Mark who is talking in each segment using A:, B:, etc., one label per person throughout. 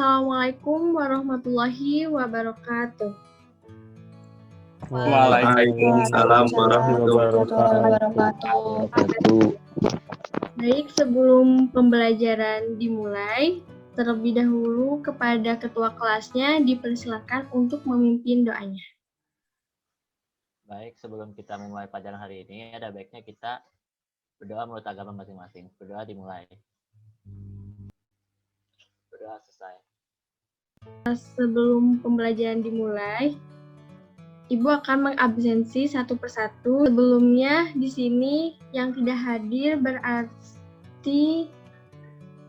A: Assalamualaikum warahmatullahi wabarakatuh.
B: Waalaikumsalam warahmatullahi wabarakatuh.
A: Baik, sebelum pembelajaran dimulai, terlebih dahulu kepada ketua kelasnya dipersilakan untuk memimpin doanya.
C: Baik, sebelum kita memulai pelajaran hari ini, ada baiknya kita berdoa menurut agama masing-masing. Berdoa dimulai. Berdoa selesai.
A: Sebelum pembelajaran dimulai, Ibu akan mengabsensi satu persatu. Sebelumnya di sini yang tidak hadir berarti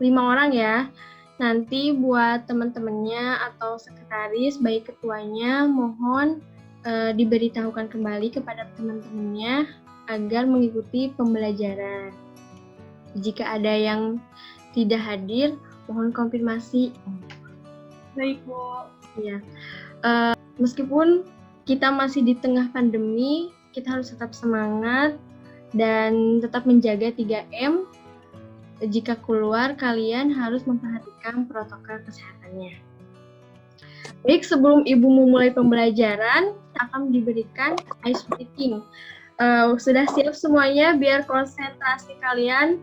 A: 5 orang ya. Nanti buat teman-temannya atau sekretaris, baik ketuanya, mohon diberitahukan kembali kepada teman-temannya agar mengikuti pembelajaran. Jika ada yang tidak hadir, mohon konfirmasi.
D: Baik, Bu.
A: Ya. Meskipun kita masih di tengah pandemi, kita harus tetap semangat dan tetap menjaga 3M. Jika keluar, kalian harus memperhatikan protokol kesehatannya. Baik, sebelum Ibu memulai pembelajaran, akan diberikan ice breaking. Sudah siap semuanya biar konsentrasi kalian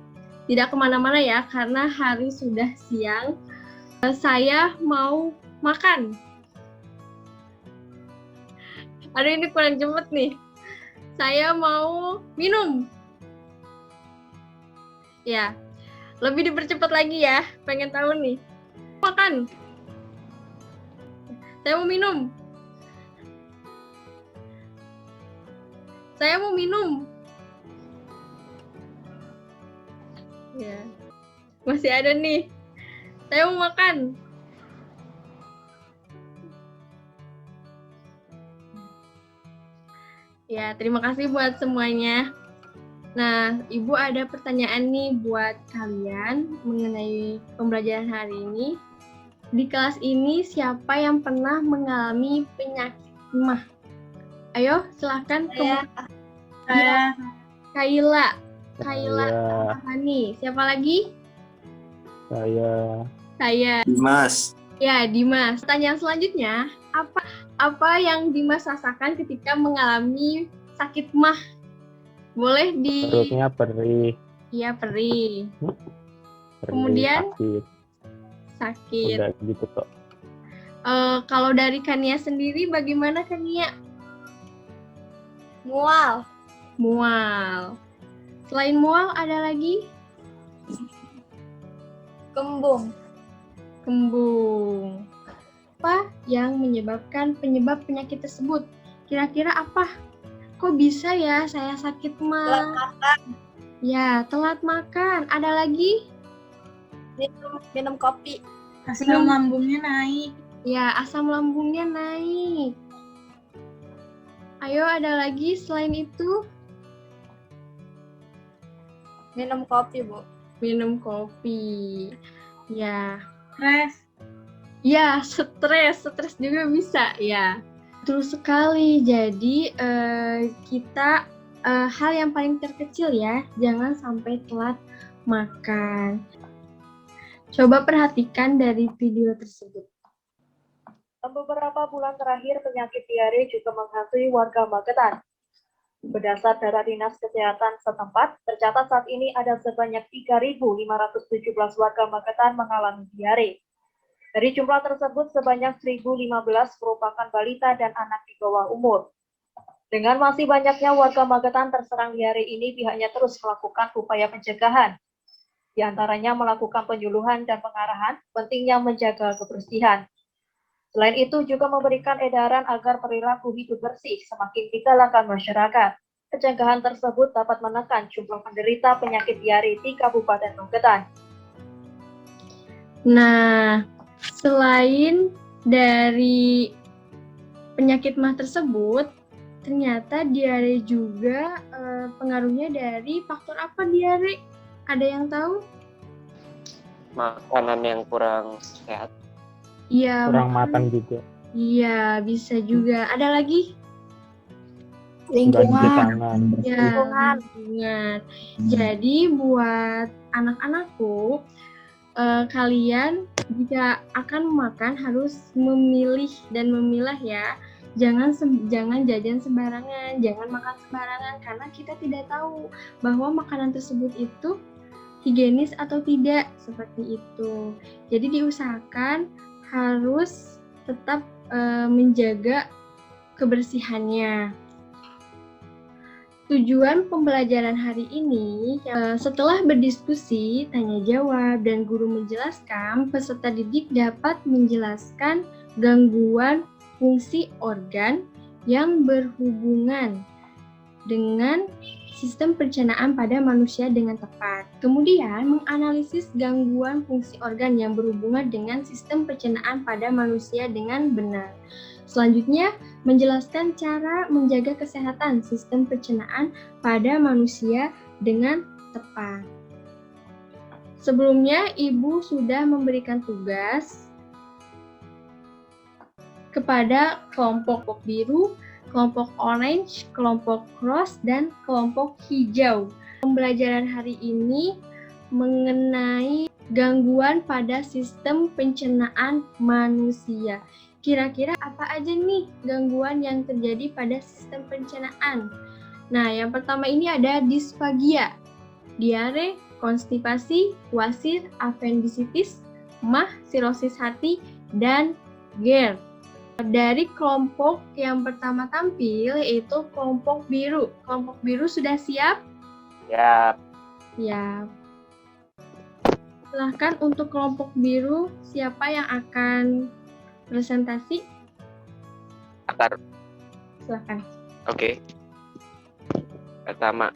A: tidak kemana-mana ya, karena hari sudah siang. Saya mau makan. Aduh, ini kurang jemput nih. Saya mau minum. Ya, lebih dipercepat lagi ya. Pengen tahu nih. Makan. Saya mau minum. Saya mau minum. Ya, masih ada nih. Saya mau makan. Ya, terima kasih buat semuanya. Nah, Ibu ada pertanyaan nih buat kalian mengenai pembelajaran hari ini. Di kelas ini siapa yang pernah mengalami penyakit mah? Ayo, silahkan.
D: Saya.
A: Kaila Hani. Siapa lagi? Saya.
B: Dimas.
A: Ya, Dimas. Pertanyaan selanjutnya, apa yang Dimas rasakan ketika mengalami sakit mah? Boleh di...
E: Perutnya perih.
A: Iya, perih. Kemudian? Sakit.
E: Udah gitu kok.
A: Kalau dari Kania sendiri, bagaimana Kania?
D: Mual.
A: Selain mual, ada lagi?
D: Kembung.
A: Apa yang menyebabkan penyebab penyakit tersebut? Kira-kira apa? Kok bisa ya saya sakit mah?
D: Telat makan.
A: Ya, telat makan. Ada lagi?
D: Minum kopi.
F: Asam lambungnya naik.
A: Ya, asam lambungnya naik. Ayo, ada lagi selain itu?
D: Minum kopi, Bu.
A: Minum kopi. Ya.
F: Stres.
A: Ya, stres juga bisa ya. Betul sekali. Jadi kita hal yang paling terkecil ya, jangan sampai telat makan. Coba perhatikan dari video tersebut.
G: Beberapa bulan terakhir penyakit diare juga menghantui warga Magetan. Berdasar data Dinas Kesehatan setempat, tercatat saat ini ada sebanyak 3.517 warga Magetan mengalami diare. Dari jumlah tersebut, sebanyak 1.015 merupakan balita dan anak di bawah umur. Dengan masih banyaknya warga Magetan terserang diare ini, pihaknya terus melakukan upaya pencegahan. Di antaranya melakukan penyuluhan dan pengarahan, pentingnya menjaga kebersihan. Selain itu juga memberikan edaran agar perilaku hidup bersih semakin digalakkan masyarakat. Pencegahan tersebut dapat menekan jumlah penderita penyakit diare di Kabupaten Magetan.
A: Nah, selain dari penyakit mah tersebut, ternyata diare juga pengaruhnya dari faktor apa diare? Ada yang tahu?
H: Makanan yang kurang sehat.
A: Iya.
E: Kurang makan juga.
A: Iya, bisa juga. Ada lagi?
E: Lingkungan.
A: Ya, lingkungan. Jadi buat anak-anakku, kalian Jika akan makan harus memilih dan memilah ya. Jangan jajan sembarangan, jangan makan sembarangan karena kita tidak tahu bahwa makanan tersebut itu higienis atau tidak, seperti itu. Jadi diusahakan harus tetap menjaga kebersihannya. Tujuan pembelajaran hari ini, setelah berdiskusi, tanya jawab, dan guru menjelaskan, peserta didik dapat menjelaskan gangguan fungsi organ yang berhubungan dengan sistem pencernaan pada manusia dengan tepat. Kemudian, menganalisis gangguan fungsi organ yang berhubungan dengan sistem pencernaan pada manusia dengan benar. Selanjutnya, menjelaskan cara menjaga kesehatan sistem pencernaan pada manusia dengan tepat. Sebelumnya, Ibu sudah memberikan tugas kepada kelompok biru, kelompok orange, kelompok cross, dan kelompok hijau. Pembelajaran hari ini mengenai gangguan pada sistem pencernaan manusia. Kira-kira apa aja nih gangguan yang terjadi pada sistem pencernaan? Nah, yang pertama ini ada disfagia, diare, konstipasi, wasir, apendisitis, MAH, sirosis hati, dan GERD. Dari kelompok yang pertama tampil yaitu kelompok biru. Kelompok biru sudah siap?
H: Ya,
A: Siap. Silahkan untuk kelompok biru, siapa yang akan presentasi?
H: akar.
A: Silahkan.
H: Oke. Pertama,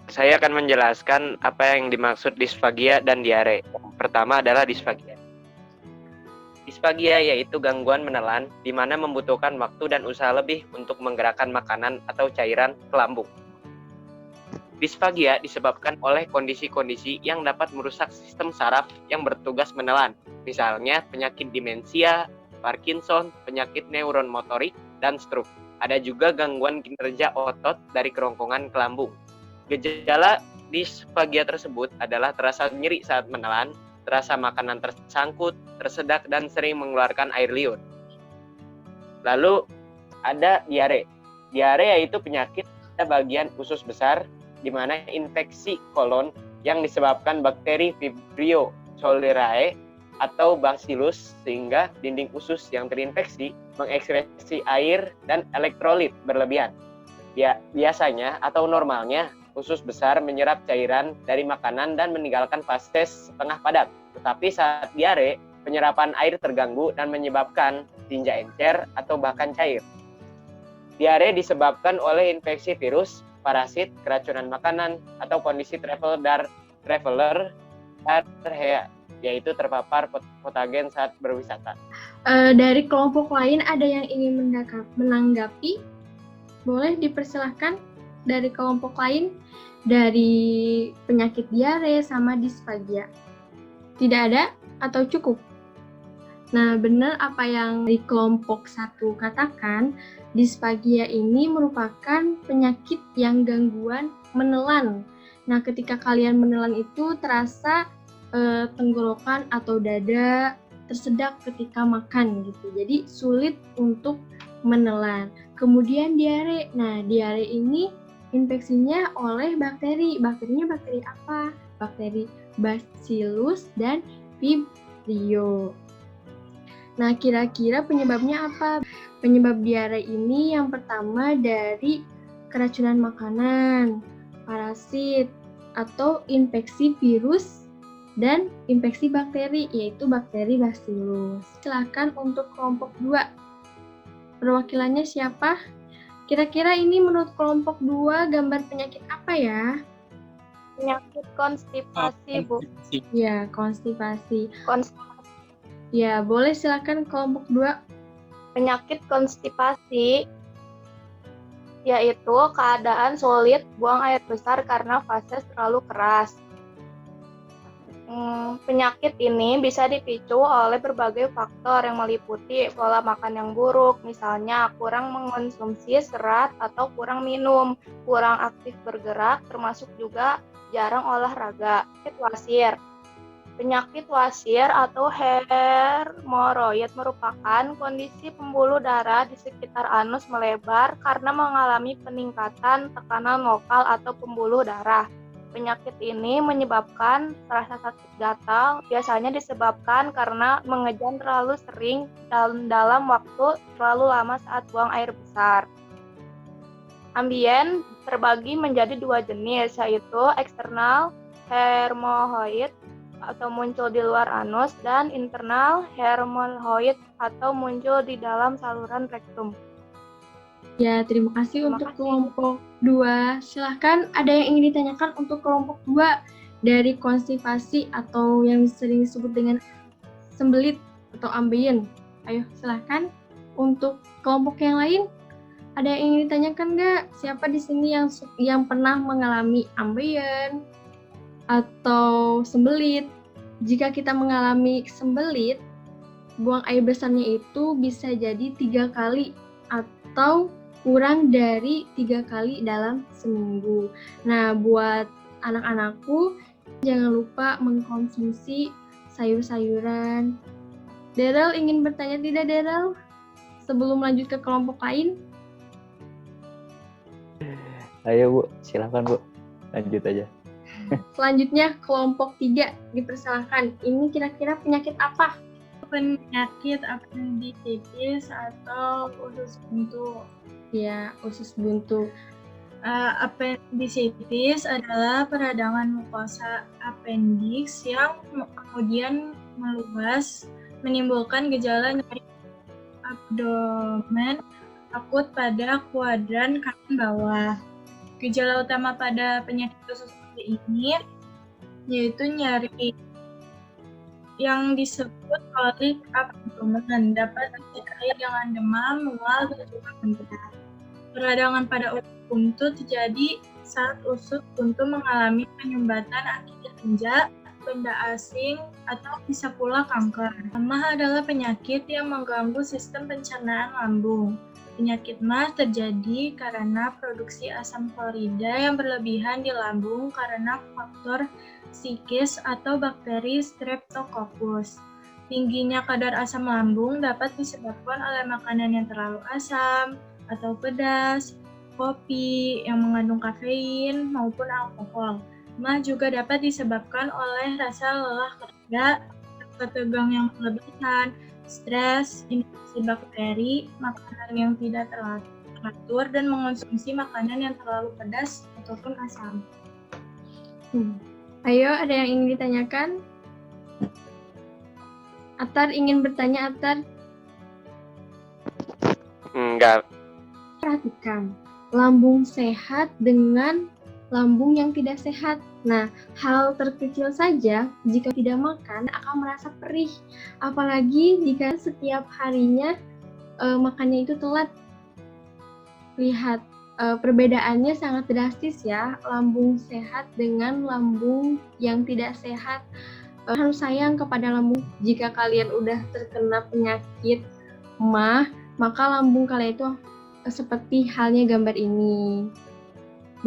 H: saya akan menjelaskan apa yang dimaksud disfagia dan diare. Pertama adalah disfagia. Disfagia yaitu gangguan menelan di mana membutuhkan waktu dan usaha lebih untuk menggerakkan makanan atau cairan ke lambung. Disfagia disebabkan oleh kondisi-kondisi yang dapat merusak sistem saraf yang bertugas menelan, misalnya penyakit demensia, Parkinson, penyakit neuron motorik, dan stroke. Ada juga gangguan kinerja otot dari kerongkongan ke lambung. Gejala disfagia tersebut adalah terasa nyeri saat menelan, terasa makanan tersangkut, tersedak, dan sering mengeluarkan air liur. Lalu ada diare. Diare yaitu penyakit pada bagian usus besar, di mana infeksi kolon yang disebabkan bakteri Vibrio cholerae atau bacillus, sehingga dinding usus yang terinfeksi mengekskresi air dan elektrolit berlebihan. Biasanya atau normalnya, usus besar menyerap cairan dari makanan dan meninggalkan fases setengah padat. Tetapi saat diare, penyerapan air terganggu dan menyebabkan tinja encer atau bahkan cair. Diare disebabkan oleh infeksi virus, parasit, keracunan makanan, atau kondisi traveler yaitu terpapar patogen saat berwisata.
A: Dari kelompok lain ada yang ingin menanggapi? Boleh dipersilahkan dari kelompok lain, dari penyakit diare sama disfagia. Tidak ada atau cukup? Nah, benar apa yang di kelompok 1 katakan, disfagia ini merupakan penyakit yang gangguan menelan. Nah, ketika kalian menelan itu terasa tenggorokan atau dada tersedak ketika makan gitu. Jadi sulit untuk menelan. Kemudian diare. Nah, diare ini infeksinya oleh bakteri. Bakterinya bakteri apa? Bakteri Bacillus dan Vibrio. Nah, kira-kira penyebabnya apa? Penyebab diare ini yang pertama dari keracunan makanan, parasit, atau infeksi virus dan infeksi bakteri, yaitu bakteri Bacillus. Silakan untuk kelompok 2. Perwakilannya siapa? Kira-kira ini menurut kelompok 2 gambar penyakit apa ya?
D: Penyakit konstipasi, Bu.
A: Ya, konstipasi.
D: Konstipasi.
A: Ya, boleh silakan kelompok 2.
D: Penyakit konstipasi yaitu keadaan sulit buang air besar karena fases terlalu keras. Penyakit ini bisa dipicu oleh berbagai faktor yang meliputi pola makan yang buruk, misalnya kurang mengonsumsi serat atau kurang minum, kurang aktif bergerak, termasuk juga jarang olahraga. Penyakit wasir. Penyakit wasir atau hemoroid merupakan kondisi pembuluh darah di sekitar anus melebar karena mengalami peningkatan tekanan lokal atau pembuluh darah. Penyakit ini menyebabkan rasa sakit gatal, biasanya disebabkan karena mengejan terlalu sering dan dalam waktu terlalu lama saat buang air besar. Ambien terbagi menjadi dua jenis, yaitu eksternal hemoroid atau muncul di luar anus dan internal hemoroid atau muncul di dalam saluran rektum.
A: Ya, terima kasih untuk kelompok 2. Silahkan ada yang ingin ditanyakan untuk kelompok 2 dari konstipasi atau yang sering disebut dengan sembelit atau ambien. Ayo, silahkan. Untuk kelompok yang lain, ada yang ingin ditanyakan nggak? Siapa di sini yang pernah mengalami ambien atau sembelit? Jika kita mengalami sembelit, buang air besarnya itu bisa jadi 3 kali atau kurang dari 3 kali dalam seminggu. Nah, buat anak-anakku, jangan lupa mengkonsumsi sayur-sayuran. Daryl ingin bertanya tidak, Daryl? Sebelum lanjut ke kelompok lain?
B: Ayo Bu, silakan Bu, lanjut aja.
A: Selanjutnya, kelompok 3 dipersilakan. Ini kira-kira penyakit apa?
F: Penyakit appendicitis atau usus buntu.
A: Ya, usus buntu.
F: Appendicitis adalah peradangan mukosa appendix yang kemudian meluas, menimbulkan gejala nyeri abdomen akut pada kuadran kanan bawah. Gejala utama pada penyakit usus buntu ini yaitu nyeri yang disebut kolik abdomen, dapat disertai dengan demam, mual, dan juga berat. Peradangan pada usus buntu terjadi saat usus buntu mengalami penyumbatan akibat injak, benda asing, atau bisa pula kanker. MAH adalah penyakit yang mengganggu sistem pencernaan lambung. Penyakit MAH terjadi karena produksi asam klorida yang berlebihan di lambung karena faktor psikis atau bakteri Streptococcus. Tingginya kadar asam lambung dapat disebabkan oleh makanan yang terlalu asam atau pedas, kopi yang mengandung kafein maupun alkohol. MAH juga dapat disebabkan oleh rasa lelah kerja, ketegang yang berlebihan, stres, infeksi bakteri, makanan yang tidak teratur, dan mengonsumsi makanan yang terlalu pedas ataupun asam.
A: Ayo, ada yang ingin ditanyakan? Atar ingin bertanya, Atar?
H: Enggak.
A: Perhatikan, lambung sehat dengan lambung yang tidak sehat. Nah, hal terkecil saja jika tidak makan akan merasa perih. Apalagi jika setiap harinya makannya itu telat. Lihat, perbedaannya sangat drastis ya, lambung sehat dengan lambung yang tidak sehat. Harus sayang kepada lambung. Jika kalian udah terkena penyakit MAH, maka lambung kalian itu seperti halnya gambar ini.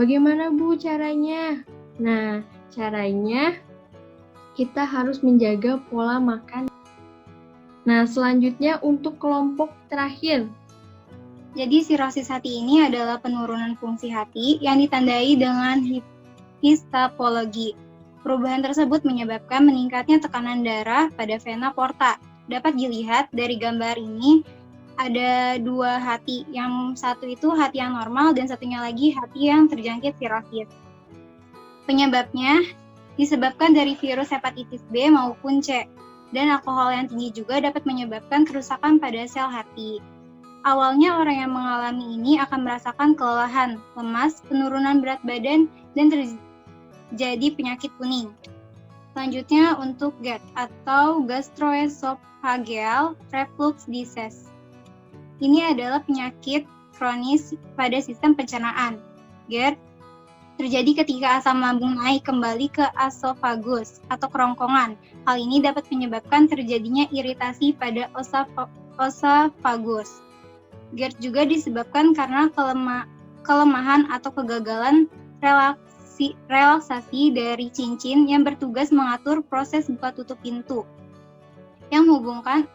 A: Bagaimana Bu caranya? Nah, caranya kita harus menjaga pola makan. Nah, selanjutnya untuk kelompok terakhir.
I: Jadi sirosis hati ini adalah penurunan fungsi hati yang ditandai dengan histopatologi. Perubahan tersebut menyebabkan meningkatnya tekanan darah pada vena porta. Dapat dilihat dari gambar ini, ada 2 hati, yang satu itu hati yang normal dan satunya lagi hati yang terjangkit sirosis. Penyebabnya disebabkan dari virus hepatitis B maupun C, dan alkohol yang tinggi juga dapat menyebabkan kerusakan pada sel hati. Awalnya orang yang mengalami ini akan merasakan kelelahan, lemas, penurunan berat badan, dan terjadi penyakit kuning. Selanjutnya untuk GERD atau gastroesophageal reflux disease. Ini adalah penyakit kronis pada sistem pencernaan. GERD terjadi ketika asam lambung naik kembali ke esofagus atau kerongkongan. Hal ini dapat menyebabkan terjadinya iritasi pada esofagus. GERD juga disebabkan karena kelemahan atau kegagalan relaksasi dari cincin yang bertugas mengatur proses buka tutup pintu yang menghubungkan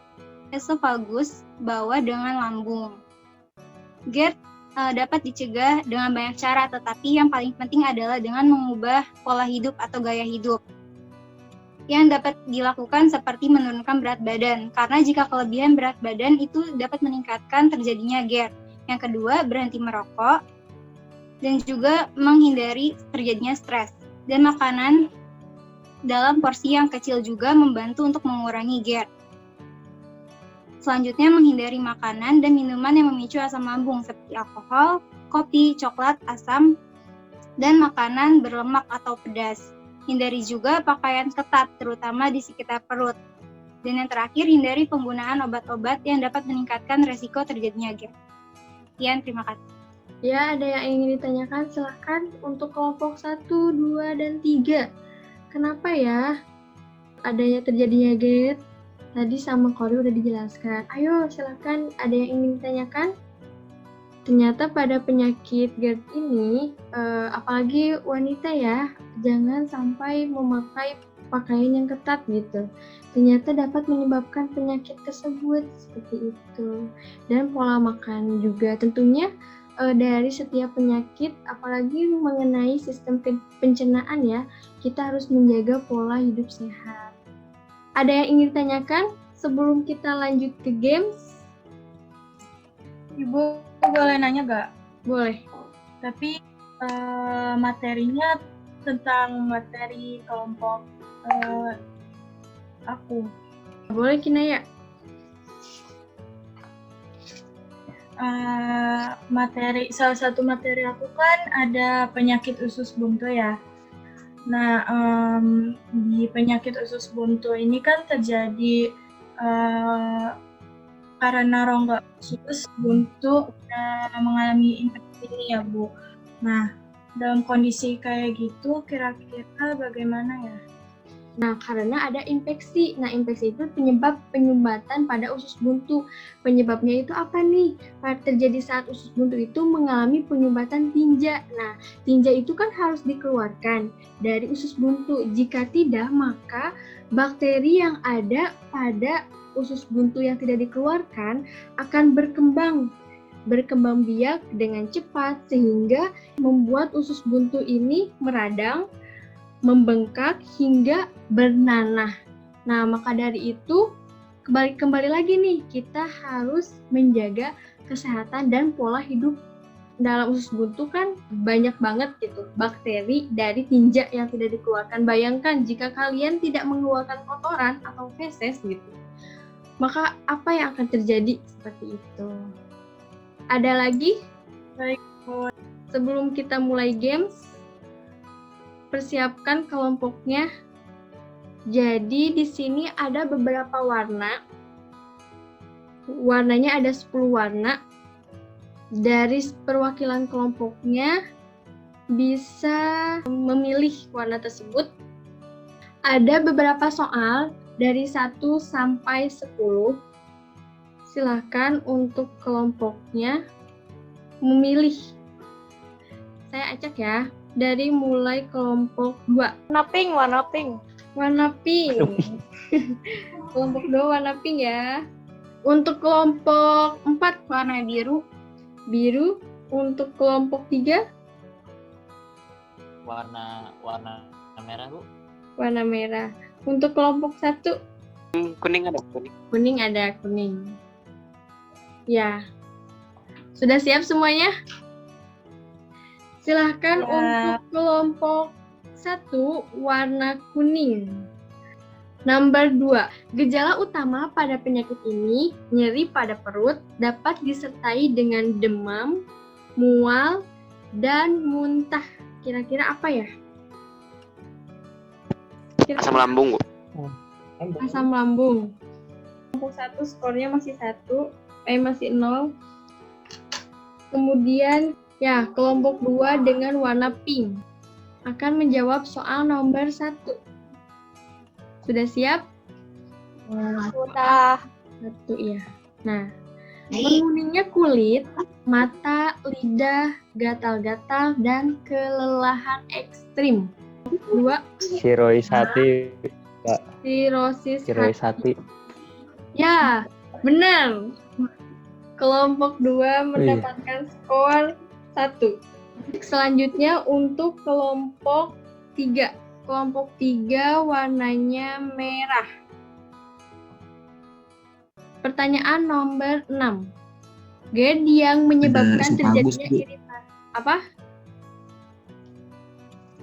I: esofagus bawah dengan lambung. GERD dapat dicegah dengan banyak cara, tetapi yang paling penting adalah dengan mengubah pola hidup atau gaya hidup. Yang dapat dilakukan seperti menurunkan berat badan, karena jika kelebihan berat badan itu dapat meningkatkan terjadinya GERD. Yang kedua, berhenti merokok, dan juga menghindari terjadinya stres. Dan makanan dalam porsi yang kecil juga membantu untuk mengurangi GERD. Selanjutnya, menghindari makanan dan minuman yang memicu asam lambung seperti alkohol, kopi, coklat, asam, dan makanan berlemak atau pedas. Hindari juga pakaian ketat, terutama di sekitar perut. Dan yang terakhir, hindari penggunaan obat-obat yang dapat meningkatkan resiko terjadinya GERD. Sekian, terima kasih.
A: Ya, ada yang ingin ditanyakan? Silahkan untuk kelompok 1, 2, dan 3. Kenapa ya adanya terjadinya GERD? Tadi sama Kori udah dijelaskan. Ayo, silahkan, ada yang ingin ditanyakan? Ternyata pada penyakit GERD ini, apalagi wanita ya, jangan sampai memakai pakaian yang ketat gitu. Ternyata dapat menyebabkan penyakit tersebut seperti itu. Dan pola makan juga tentunya dari setiap penyakit, apalagi mengenai sistem pencernaan ya, kita harus menjaga pola hidup sehat. Ada yang ingin ditanyakan sebelum kita lanjut ke games?
F: Ibu boleh nanya gak?
A: Boleh.
F: Tapi materinya tentang materi kelompok aku.
A: Boleh, Kinaya.
F: Salah satu materi aku kan ada penyakit usus buntu ya. Nah, di penyakit usus buntu ini kan terjadi karena rongga usus buntu mengalami infeksi ini ya, Bu. Nah, dalam kondisi kayak gitu, kira-kira bagaimana ya?
A: Nah, karena ada infeksi. Nah, infeksi itu penyebab penyumbatan pada usus buntu. Penyebabnya itu apa nih? Terjadi saat usus buntu itu mengalami penyumbatan tinja. Nah, tinja itu kan harus dikeluarkan dari usus buntu. Jika tidak, maka bakteri yang ada pada usus buntu yang tidak dikeluarkan akan berkembang biak dengan cepat sehingga membuat usus buntu ini meradang, membengkak hingga bernanah. Nah, maka dari itu kembali lagi nih, kita harus menjaga kesehatan dan pola hidup. Dalam usus buntu kan banyak banget gitu bakteri dari tinja yang tidak dikeluarkan. Bayangkan jika kalian tidak mengeluarkan kotoran atau feses gitu, maka apa yang akan terjadi seperti itu. Ada lagi?
F: Baik.
A: Sebelum kita mulai games, persiapkan kelompoknya. Jadi di sini ada beberapa warna. Warnanya ada 10 warna. Dari perwakilan kelompoknya bisa memilih warna tersebut. Ada beberapa soal dari 1 sampai 10. Silakan untuk kelompoknya memilih. Saya acak ya. Dari mulai kelompok 2.
D: Warna pink.
A: Warna pink. Kelompok 2 warna pink ya. Untuk kelompok 4 warna biru. Biru. Untuk kelompok 3
C: warna merah, Bu.
A: warna merah. Untuk kelompok 1
H: Kuning ada, kuning.
A: kuning ada kuning. Ya. Sudah siap semuanya? Silahkan untuk kelompok 1 warna kuning. Nomor 2, gejala utama pada penyakit ini, nyeri pada perut, dapat disertai dengan demam, mual, dan muntah. Kira-kira apa ya?
H: Asam lambung, Bu.
A: Asam lambung. Kelompok 1 skornya masih 0. Kemudian ya, kelompok 2 dengan warna pink akan menjawab soal nomor 1. Sudah siap?
D: Sudah.
A: 1 ya. Nah, menguningnya kulit mata, lidah, gatal-gatal, dan kelelahan ekstrim. 2.
B: Sirois hati,
A: Sirosis
B: sirois
A: hati.
B: hati.
A: Ya, benar. Kelompok 2 mendapatkan skor 1. Selanjutnya untuk kelompok 3. Kelompok 3 warnanya merah. Pertanyaan nomor 6. GERD yang menyebabkan
J: esofagus,
A: terjadinya
J: Bu.
A: iritan. Apa?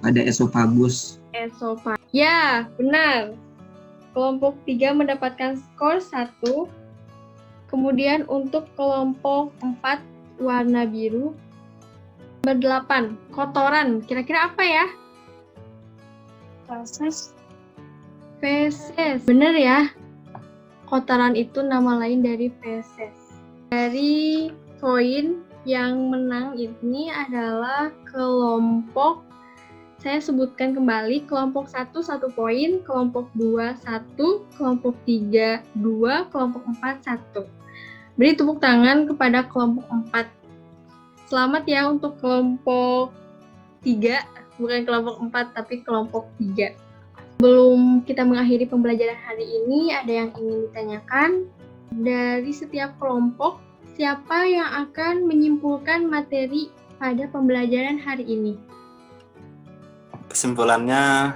J: Ada esofagus.
A: Esofagus. Ya, benar. Kelompok 3 mendapatkan skor 1. Kemudian untuk kelompok 4 warna biru. Nomor 8, kotoran. Kira-kira apa ya?
I: Proses
A: Feses. Benar ya? Kotoran itu nama lain dari feses. Dari poin yang menang ini adalah kelompok, saya sebutkan kembali, kelompok 1 1 poin, kelompok 2 1, kelompok 3 2, kelompok 4 1. Beri tepuk tangan kepada kelompok 4. Selamat ya untuk kelompok 3, bukan kelompok 4 tapi kelompok 3. Sebelum kita mengakhiri pembelajaran hari ini, ada yang ingin ditanyakan. Dari setiap kelompok, siapa yang akan menyimpulkan materi pada pembelajaran hari ini?
K: Kesimpulannya,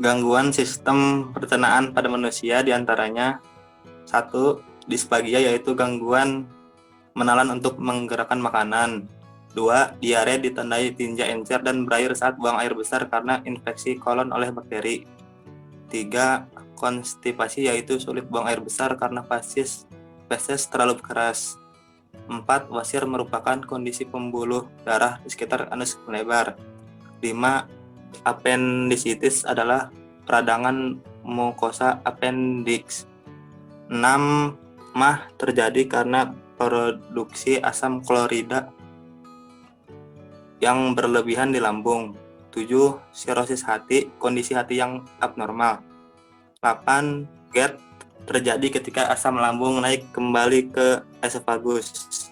K: gangguan sistem pencernaan pada manusia diantaranya 1. Disfagia, yaitu gangguan menelan untuk menggerakkan makanan. 2. Diare ditandai tinja encer dan berair saat buang air besar karena infeksi kolon oleh bakteri. 3. Konstipasi, yaitu sulit buang air besar karena feses terlalu keras. 4. Wasir merupakan kondisi pembuluh darah di sekitar anus melebar. 5. Appendicitis adalah peradangan mukosa appendix. 6. MAH terjadi karena produksi asam klorida yang berlebihan di lambung. 7. Sirosis hati, kondisi hati yang abnormal. 8. GERD terjadi ketika asam lambung naik kembali ke esofagus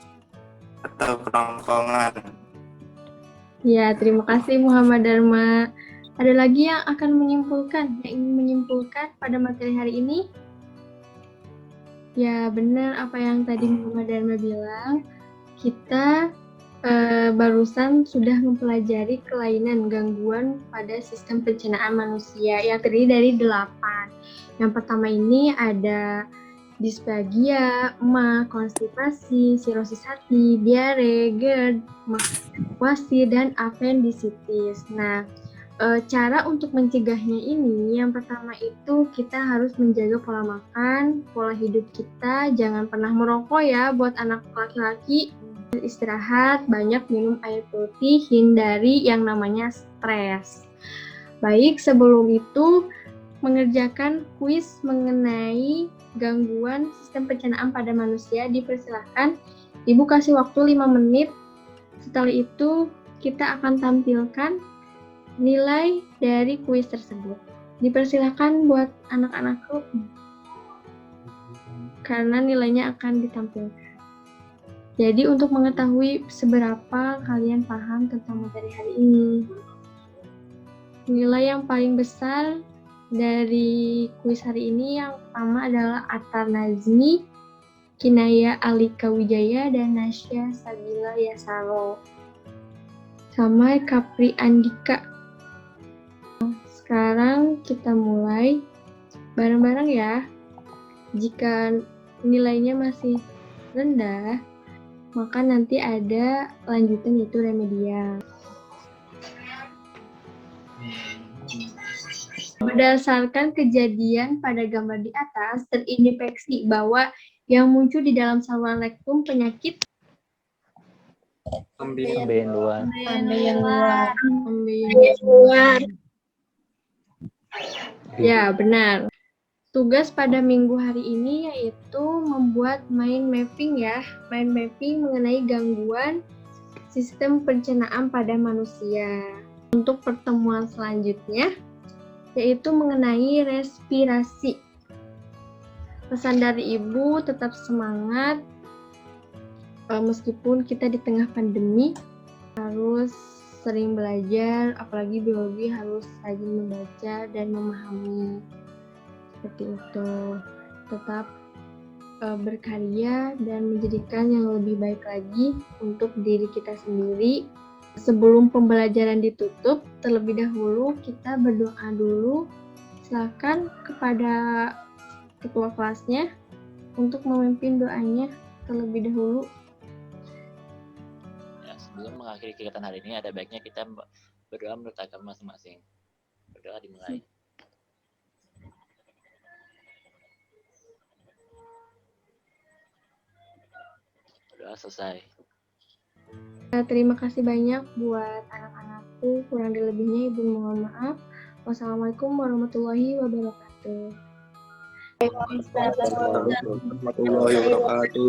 K: atau kerongkongan.
A: Ya, terima kasih Muhammad Dharma. Ada lagi yang akan menyimpulkan, yang ingin menyimpulkan pada materi hari ini? Ya, benar apa yang tadi Muhammad Dharma bilang. Kita barusan sudah mempelajari kelainan gangguan pada sistem pencernaan manusia yang terdiri dari 8. Yang pertama ini ada disfagia, MAH, konstipasi, sirosis hati, diare, GERD, wasir, dan appendicitis. Nah, cara untuk mencegahnya ini, yang pertama itu kita harus menjaga pola makan, pola hidup kita, jangan pernah merokok ya buat anak laki-laki. Istirahat, banyak minum air putih, hindari yang namanya stres. Baik, sebelum itu mengerjakan kuis mengenai gangguan sistem pencernaan pada manusia. Dipersilahkan, Ibu kasih waktu 5 menit. Setelah itu kita akan tampilkan nilai dari kuis tersebut. Dipersilahkan buat anak-anakku, karena nilainya akan ditampilkan. Jadi untuk mengetahui seberapa kalian paham tentang materi hari ini. Nilai yang paling besar dari kuis hari ini yang pertama adalah Atar Nazmi, Kinaya Alika Wijaya, dan Nasya Sabila Yasaro. Sama Kapri Andika. Sekarang kita mulai bareng-bareng ya. Jika nilainya masih rendah, maka nanti ada lanjutan yaitu remedial. Berdasarkan kejadian pada gambar di atas, terindeteksi bahwa yang muncul di dalam saluran rektum penyakit
B: Pemberian luar.
A: Ya, benar. Tugas pada minggu hari ini yaitu membuat mind mapping ya. Mind mapping mengenai gangguan sistem pencernaan pada manusia. Untuk pertemuan selanjutnya yaitu mengenai respirasi. Pesan dari Ibu, tetap semangat. Meskipun kita di tengah pandemi harus sering belajar, apalagi biologi harus rajin membaca dan memahami. Seperti itu. Tetap berkarya dan menjadikan yang lebih baik lagi untuk diri kita sendiri. Sebelum pembelajaran ditutup, terlebih dahulu kita berdoa dulu. Silakan kepada ketua kelasnya untuk memimpin doanya terlebih dahulu.
C: Ya, sebelum mengakhiri kegiatan hari ini, ada baiknya kita berdoa menurut agama masing-masing. Berdoa dimulai. Berdoa selesai.
A: Terima kasih banyak buat anak-anakku. Kurang lebihnya Ibu mohon maaf. Wassalamualaikum warahmatullahi wabarakatuh.
K: Warahmatullahi wabarakatuh.